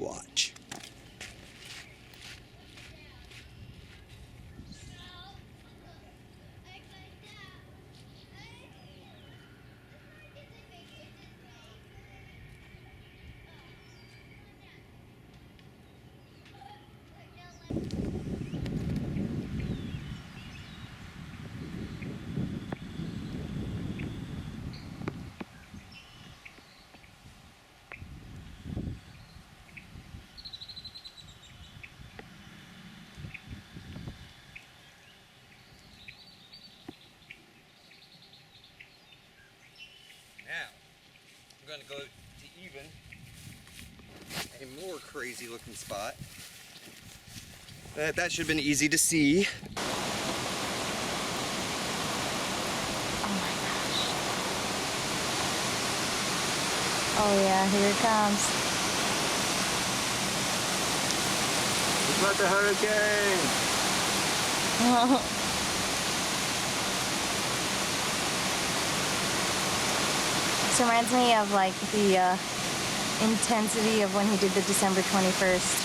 Watch. Now, I'm going to go to even a more crazy looking spot. That should have been easy to see. Oh my gosh. Oh yeah, here it comes. It's about the hurricane. This reminds me of like the intensity of when he did the December 21st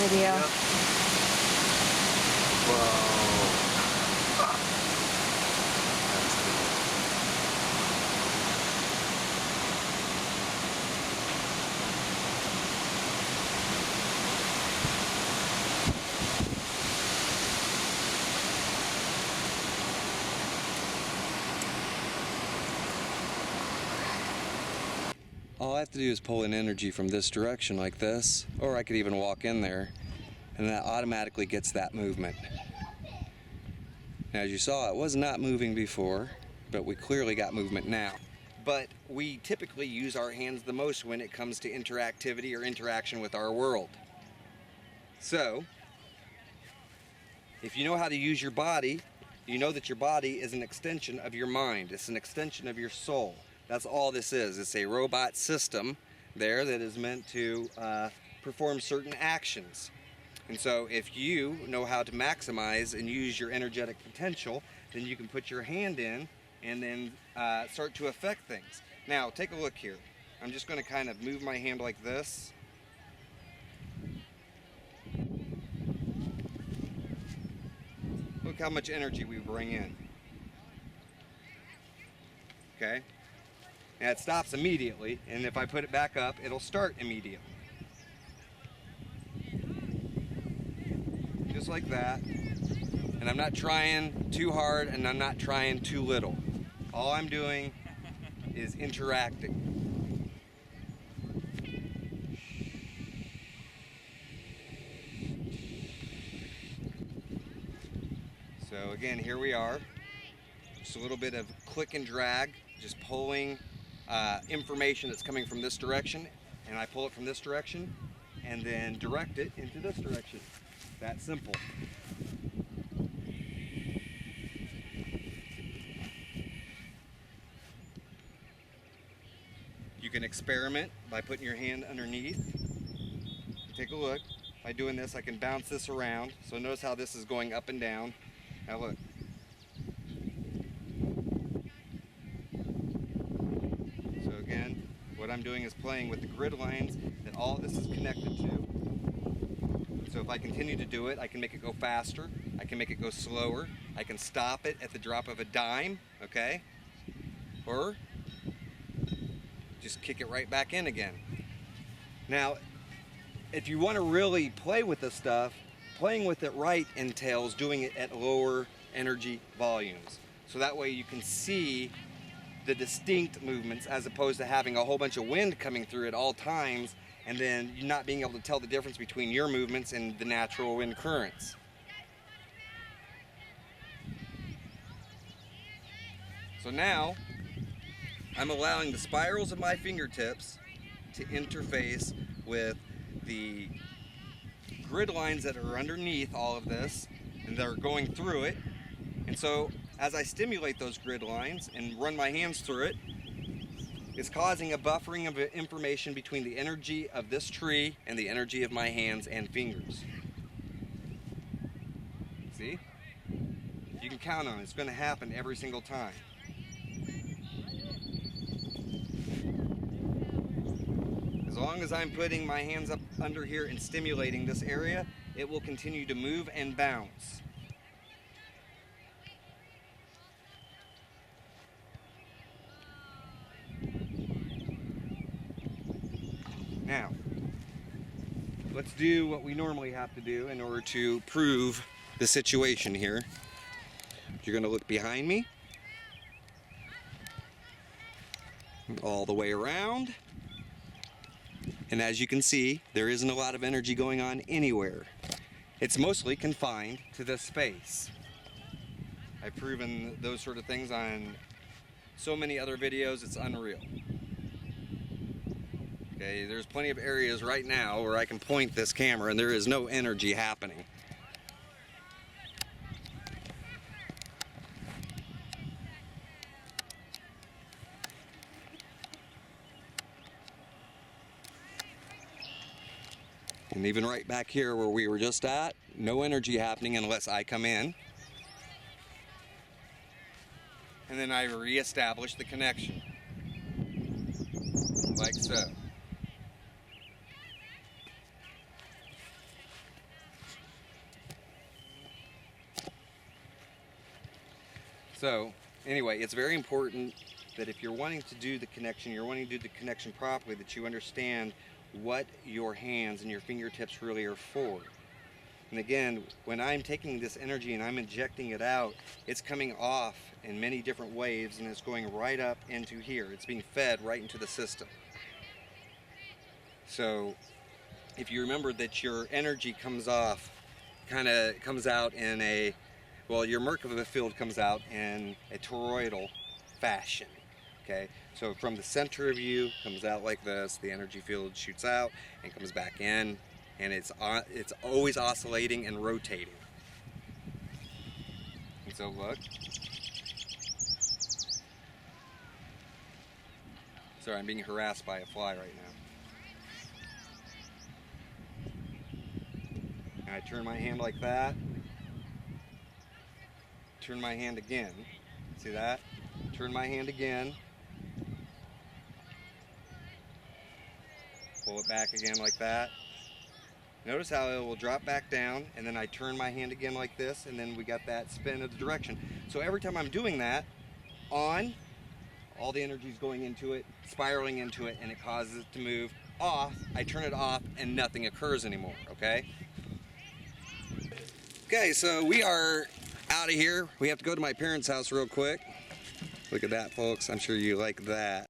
video. Yep. Whoa. All I have to do is pull in energy from this direction like this, or I could even walk in there, and that automatically gets that movement. Now, as you saw, it was not moving before, but we clearly got movement now. But we typically use our hands the most when it comes to interactivity or interaction with our world. So, if you know how to use your body, you know that your body is an extension of your mind. It's an extension of your soul. That's all this is. It's a robot system there that is meant to perform certain actions. And so if you know how to maximize and use your energetic potential, then you can put your hand in and then start to affect things. Now, take a look here. I'm just going to kind of move my hand like this. Look how much energy we bring in. Okay? And it stops immediately, and if I put it back up, it'll start immediately. Just like that. And I'm not trying too hard, and I'm not trying too little. All I'm doing is interacting. So again, here we are. Just a little bit of click and drag, just pulling information that's coming from this direction, and I pull it from this direction and then direct it into this direction. That simple. You can experiment by putting your hand underneath. Take a look. By doing this, I can bounce this around. So notice how this is going up and down. Now look. Again, what I'm doing is playing with the grid lines that all this is connected to. So if I continue to do it, I can make it go faster, I can make it go slower, I can stop it at the drop of a dime, okay? Or just kick it right back in again. Now, if you want to really play with this stuff, playing with it right entails doing it at lower energy volumes. So that way you can see the distinct movements as opposed to having a whole bunch of wind coming through at all times and then you not being able to tell the difference between your movements and the natural wind currents. So now I'm allowing the spirals of my fingertips to interface with the grid lines that are underneath all of this and that are going through it. And so as I stimulate those grid lines and run my hands through it, it's causing a buffering of information between the energy of this tree and the energy of my hands and fingers. See? You can count on it. It's going to happen every single time. As long as I'm putting my hands up under here and stimulating this area, it will continue to move and bounce. Now, let's do what we normally have to do in order to prove the situation here. You're going to look behind me, all the way around, and as you can see, there isn't a lot of energy going on anywhere. It's mostly confined to this space. I've proven those sort of things on so many other videos, it's unreal. Okay, there's plenty of areas right now where I can point this camera and there is no energy happening. And even right back here where we were just at, no energy happening unless I come in. And then I reestablish the connection, like so. So, anyway, it's very important that if you're wanting to do the connection, you're wanting to do the connection properly, that you understand what your hands and your fingertips really are for. And again, when I'm taking this energy and I'm injecting it out, it's coming off in many different waves and it's going right up into here. It's being fed right into the system. So, if you remember that your energy comes off, kind of comes out in a, well, your Merkaba field comes out in a toroidal fashion, okay? So from the center of you, comes out like this, the energy field shoots out and comes back in, and it's always oscillating and rotating. And so look. Sorry, I'm being harassed by a fly right now. And I turn my hand like that. Turn my hand again. See that? Turn my hand again. Pull it back again like that. Notice how it will drop back down, and then I turn my hand again like this, and then we got that spin of the direction. So every time I'm doing that, on, all the energy is going into it, spiraling into it, and it causes it to move. Off, I turn it off, and nothing occurs anymore, okay? Okay, so we are out of here. We have to go to my parents' house real quick. Look at that, folks. I'm sure you like that.